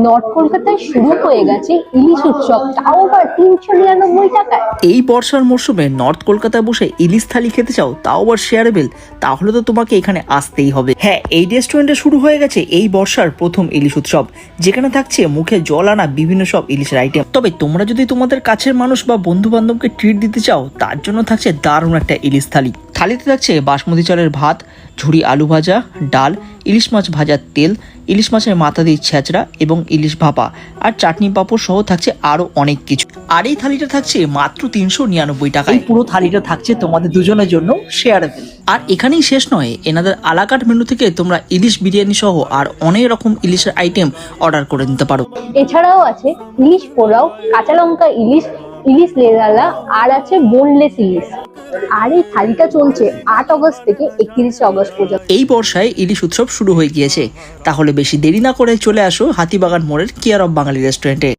North কলকাতায় শুরু হয়ে গেছে ইলিশ উৎসব, তাও আবার 399 টাকায়। এই বর্ষার মরশুমে নর্থ কলকাতায় বসে ইলিশ থালি খেতে চাও, তাও আবার শেয়ারেবেল, তাহলে তো তোমাকে এখানে আসতেই হবে। হ্যাঁ, এই রেস্টুরেন্টে শুরু হয়ে গেছে এই বর্ষার প্রথম ইলিশ উৎসব, যেখানে থাকছে মুখে জল আনা বিভিন্ন সব ইলিশের আইটেম। তবে তোমরা যদি তোমাদের কাছের মানুষ বা বন্ধু বান্ধবকে ট্রিট দিতে চাও, তার জন্য থাকছে দারুণ একটা ইলিশ থালি। থালিতে থাকছে বাসমতি চালের ভাত, ঝুরি আলু ভাজা, ডাল, ইলিশ মাছ ভাজার তেল, ইলিশ মাছের মাথা দিয়ে ছেঁচড়া এবং ইলিশ ভাপা, আর চাটনি পাঁপড় সহ থাকছে আরো অনেক কিছু। আর এই থালিটা থাকছে মাত্র 399 টাকা। এই পুরো থালিটা থাকছে তোমাদের দুজনের জন্য শেয়ারেবল। আর এখানেই শেষ নয়, এনাদের আলাকাট মেনু থেকে তোমরা ইলিশ বিরিয়ানি সহ আর অনেক রকম ইলিশের আইটেম অর্ডার করে নিতে পারো। এছাড়াও আছে ইলিশ পোলাও, কাঁচা লঙ্কা ইলিশ, ইলিশ লেদালা, আর আছে বোনলেস ইলিশ। আর এই থালিটা চলছে 8 আগস্ট থেকে 31 আগস্ট পর্যন্ত। এই বর্ষায় ইলিশ উৎসব শুরু হয়ে গিয়েছে, তাহলে বেশি দেরি না করে চলে আসো হাতিবাগান মোড়ের কেয়ার অফ বাঙালি রেস্টুরেন্টে।